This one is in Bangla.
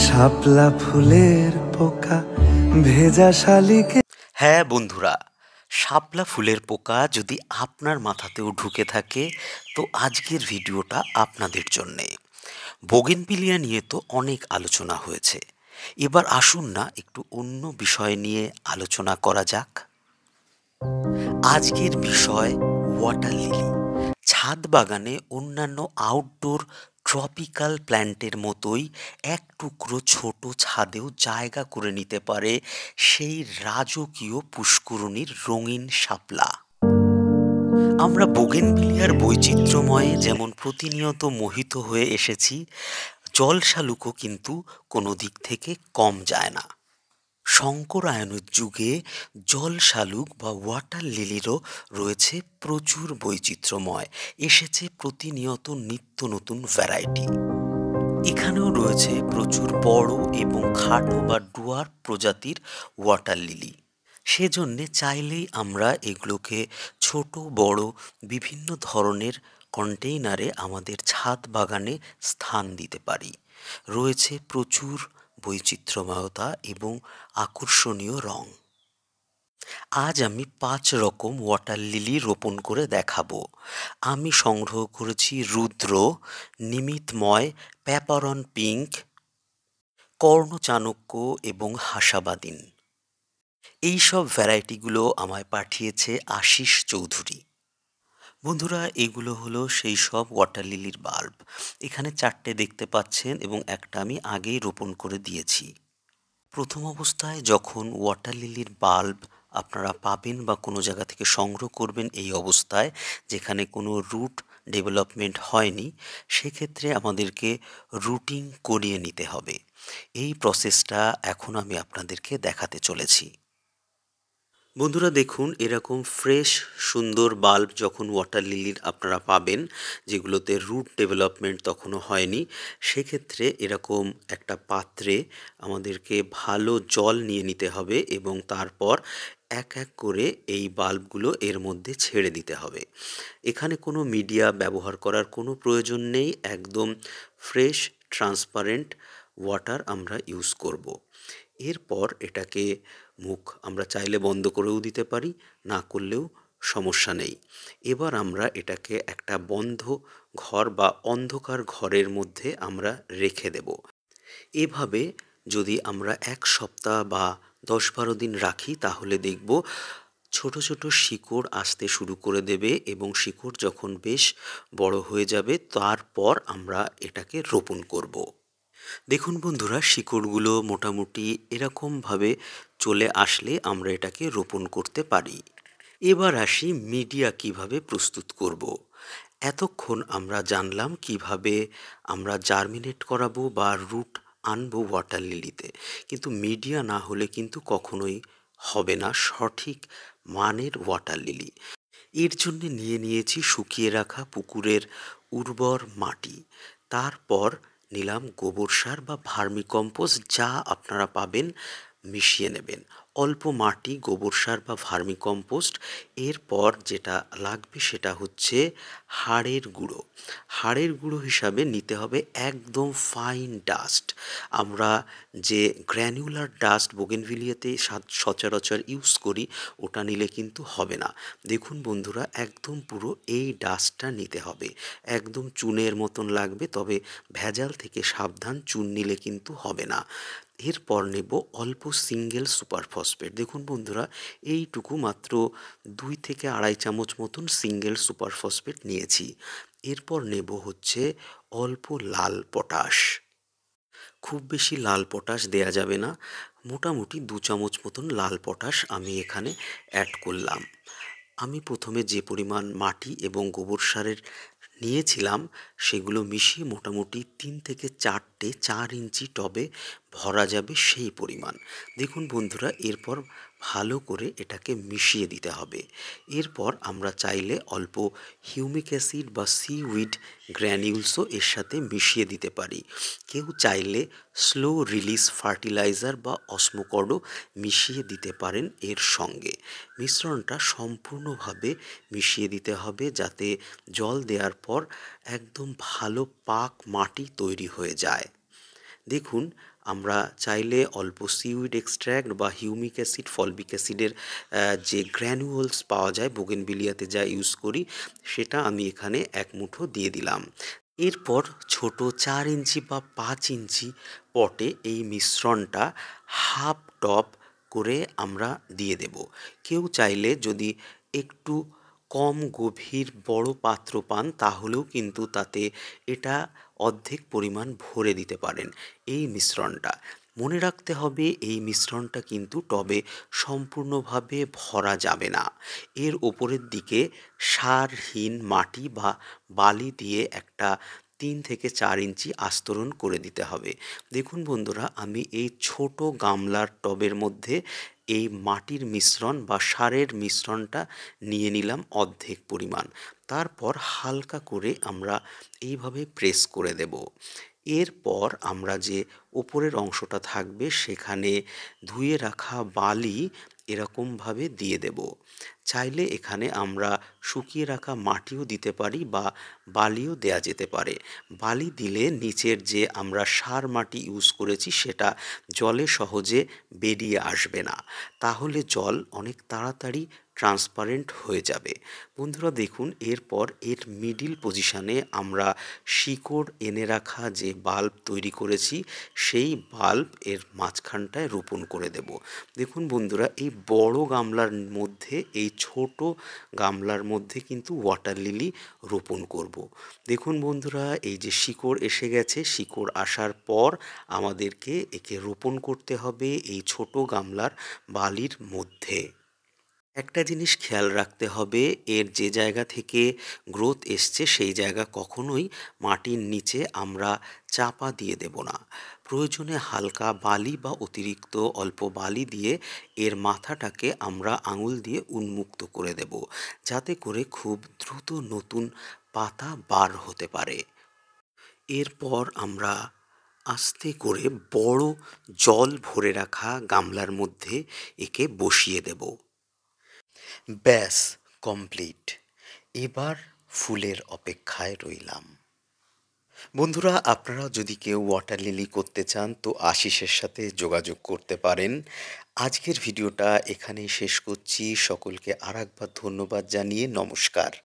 শাপলা ফুলের পোকা ভেজা শালিকে। হ্যাঁ বন্ধুরা, শাপলা ফুলের পোকা যদি আপনার মাথাতেও ঢুকে থাকে তো আজকের ভিডিওটা আপনাদের জন্যে। বোগেনভিলিয়া নিয়ে তো অনেক আলোচনা হয়েছে, এবার আসুন না একটু অন্য বিষয় নিয়ে আলোচনা করা যাক। আজকের বিষয় ওয়াটার লিলি। ছাদ বাগানে অন্যান্য আউটডোর ট্রপিক্যাল প্ল্যান্টের মতোই এক টুকরো ছোট ছাদেও জায়গা করে নিতে পারে সেই রাজকীয় পুষ্করণীর রঙিন শাপলা। আমরা বোগেনভিলিয়ার বৈচিত্র্যময়ে যেমন প্রতিনিয়ত মোহিত হয়ে এসেছি, জল শালুকও কিন্তু কোনো দিক থেকে কম যায় না। শঙ্করায়নের যুগে জল শালুক বা ওয়াটার লিলিরও রয়েছে প্রচুর বৈচিত্র্যময়, এসেছে প্রতিনিয়ত নিত্য নতুন ভ্যারাইটি। এখানেও রয়েছে প্রচুর বড় এবং খাটো বা ডুয়ার প্রজাতির ওয়াটার লিলি। সেজন্যে চাইলেই আমরা এগুলোকে ছোট বড় বিভিন্ন ধরনের কন্টেইনারে আমাদের ছাদ বাগানে স্থান দিতে পারি। রয়েছে প্রচুর বৈচিত্র্যময়তা এবং আকর্ষণীয় রং। আজ আমি 5 রকম ওয়াটার লিলি রোপণ করে দেখাবো। আমি সংগ্রহ করেছি রুদ্র, নিমিতময়, পেপারন পিঙ্ক, কর্ণচাণক্য এবং হাসাবাদিন। এই সব ভ্যারাইটিগুলো আমায় পাঠিয়েছে আশিস চৌধুরী। বন্ধুরা, এগুলো হলো সেই সব ওয়াটার লিলির বাল্ব। এখানে 4টে দেখতে পাচ্ছেন এবং একটা আমি আগেই রোপণ করে দিয়েছি। প্রথম অবস্থায় যখন ওয়াটার লিলির বাল্ব আপনারা পাবেন বা কোনো জায়গা থেকে সংগ্রহ করবেন এই অবস্থায়, যেখানে কোনো রুট ডেভেলপমেন্ট হয়নি, সেক্ষেত্রে আমাদেরকে রুটিং করিয়ে নিতে হবে। এই প্রসেসটা এখন আমি আপনাদেরকে দেখাতে চলেছি। বন্ধুরা দেখুন, এরকম ফ্রেশ সুন্দর বাল্ব যখন ওয়াটার লিলির আপনারা পাবেন, যেগুলোতে রুট ডেভেলপমেন্ট তখনও হয়নি, সেক্ষেত্রে এরকম একটা পাত্রে আমাদেরকে ভালো জল নিয়ে নিতে হবে এবং তারপর এক এক করে এই বাল্বগুলো এর মধ্যে ছেড়ে দিতে হবে। এখানে কোনো মিডিয়া ব্যবহার করার কোনো প্রয়োজন নেই, একদম ফ্রেশ ট্রান্সপারেন্ট ওয়াটার আমরা ইউজ করব। এরপর এটাকে মুখ আমরা চাইলে বন্ধ করেও দিতে পারি, না করলেও সমস্যা নেই। এবার আমরা এটাকে একটা বন্ধ ঘর বা অন্ধকার ঘরের মধ্যে আমরা রেখে দেব। এভাবে যদি আমরা 1 সপ্তাহ বা 10-12 দিন রাখি, তাহলে দেখব ছোট ছোট শিকড় আসতে শুরু করে দেবে এবং শিকড় যখন বেশ বড় হয়ে যাবে, তারপর আমরা এটাকে রোপণ করব। দেখুন বন্ধুরা, শিকড়গুলো মোটামুটি এরকমভাবে চলে আসলে আমরা এটাকে রোপণ করতে পারি। এবার আসি মিডিয়া কিভাবে প্রস্তুত করব। এতক্ষণ আমরা জানলাম কিভাবে আমরা জার্মিনেট করাবো বা রুট আনবো ওয়াটার লিলিতে, কিন্তু মিডিয়া না হলে কিন্তু কখনোই হবে না সঠিক মানের ওয়াটার লিলি। এর জন্য নিয়েছি শুকিয়ে রাখা পুকুরের উর্বর মাটি, তারপর নিলাম গোবর সার বা ভার্মিকম্পোস্ট, যা আপনারা পাবেন মিশিয়ে নেবেন। অল্প মাটি, গোবর সার বা ভার্মিকম্পোস্ট। এরপর যেটা লাগবে সেটা হচ্ছে হাড়ের গুঁড়ো। হাড়ের গুঁড়ো হিসাবে নিতে হবে একদম ফাইন ডাস্ট। আমরা যে গ্র্যানুলার ডাস্ট বোগেনভিলিয়াতে সচরাচর ইউজ করি, ওটা নিলে কিন্তু হবে না। দেখুন বন্ধুরা, একদম পুরো এই ডাস্টটা নিতে হবে, একদম চুনের মতন লাগবে, তবে ভেজাল থেকে সাবধান, চুন নিলে কিন্তু হবে না। এরপর নেব অল্প সিঙ্গেল সুপার ফসফেট। দেখুন বন্ধুরা, এইটুকু মাত্র 2 থেকে আড়াই চামচ মতন সিঙ্গেল সুপার ফসফেট নিয়েছি। এরপর নেব হচ্ছে অল্প লাল পটাশ। খুব বেশি লাল পটাশ দেয়া যাবে না, মোটামুটি 2 চামচ মতন লাল পটাশ আমি এখানে অ্যাড করলাম। আমি প্রথমে যে পরিমাণ মাটি এবং গোবর সারের নিয়েছিলাম, সেগুলো মিশিয়ে মোটামুটি 3 থেকে 4টে 4 ইঞ্চি টবে ভরা যাবে সেই পরিমাণ। দেখুন বন্ধুরা, এরপর ভালো করে এটাকে মিশিয়ে দিতে হবে। এরপর আমরা চাইলে অল্প হিউমিক অ্যাসিড বা সিউইড গ্র্যানিউলসও এর সাথে মিশিয়ে দিতে পারি। কেউ চাইলে স্লো রিলিজ ফার্টিলাইজার বা অসমোকর্ডও মিশিয়ে দিতে পারেন এর সঙ্গে। মিশ্রণটা সম্পূর্ণভাবে মিশিয়ে দিতে হবে, যাতে জল দেওয়ার পর একদম ভালো পাক মাটি তৈরি হয়ে যায়। দেখুন, আমরা চাইলে অল্প সিউইড এক্সট্র্যাক্ট বা হিউমিক অ্যাসিড, ফলবিক অ্যাসিডের যে গ্র্যানুয়েলস পাওয়া যায় বোগেনভিলিয়াতে যা ইউজ করি, সেটা আমি এখানে ১ মুঠো দিয়ে দিলাম। এরপর ছোট ৪ ইঞ্চি বা ৫ ইঞ্চি পটে এই মিশ্রণটা হাফ টব করে আমরা দিয়ে দেব। কেউ চাইলে যদি একটু কম গভীর বড় পাত্র পান তাহলেও কিন্তু তাতে এটা অর্ধেক পরিমাণ ভরে দিতে পারেন এই মিশ্রণটা। মনে রাখতে হবে এই মিশ্রণটা কিন্তু টবে সম্পূর্ণভাবে ভরা যাবে না। এর ওপরের দিকে সারহীন মাটি বা বালি দিয়ে একটা ৩ থেকে ৪ ইঞ্চি আস্তরণ করে দিতে হবে। দেখুন বন্ধুরা, আমি এই ছোট গামলার টবের মধ্যে এই মাটির মিশ্রণ বা সারের মিশ্রণটা নিয়ে নিলাম অর্ধেক পরিমাণ। তারপর হালকা করে আমরা এইভাবে প্রেস করে দেব। এরপর আমরা যে ওপরের অংশটা থাকবে সেখানে ধুয়ে রাখা বালি এরকমভাবে দিয়ে দেব। চাইলে এখানে আমরা শুকিয়ে রাখা মাটিও দিতে পারি বা বালিও দেয়া যেতে পারে। বালি দিলে নিচের যে আমরা সার মাটি ইউজ করেছি সেটা জলে সহজে বেরিয়ে আসবে না। তাহলে জল অনেক তাড়াতাড়ি ট্রান্সপারেন্ট হয়ে যাবে। বন্ধুরা দেখুন, এরপর এর মিডল পজিশনে আমরা শিকড় এনে রাখা যে বাল্ব তৈরি করেছি সেই বাল্ব এর মাঝখানটায় রোপণ করে দেব। দেখুন বন্ধুরা, এই বড় গামলার মধ্যে এই ছোট গামলার মধ্যে কিন্তু ওয়াটার লিলি রোপণ করব। দেখুন বন্ধুরা, এই যে শিকড় এসে গেছে, শিকড় আসার পর আমাদেরকে একে রোপণ করতে হবে এই ছোট গামলার বালির মধ্যে। একটা জিনিস খেয়াল রাখতে হবে, এর যে জায়গা থেকে গ্রোথ এসছে সেই জায়গা কখনোই মাটির নিচে আমরা চাপা দিয়ে দেব না। প্রয়োজনে হালকা বালি বা অতিরিক্ত অল্প বালি দিয়ে এর মাথাটাকে আমরা আঙুল দিয়ে উন্মুক্ত করে দেব, যাতে করে খুব দ্রুত নতুন পাতা বার হতে পারে। এরপর আমরা আস্তে করে বড় জল ভরে রাখা গামলার মধ্যে একে বসিয়ে দেব। ব্যাস, কমপ্লিট। এবার ফুলের অপেক্ষায় রইলাম। বন্ধুরা, আপনারা যদি কেউ ওয়াটার লিলি করতে চান তো আশিসের সাথে যোগাযোগ করতে পারেন। আজকের ভিডিওটা এখানেই শেষ করছি। সকলকে আরেকবার ধন্যবাদ জানিয়ে নমস্কার।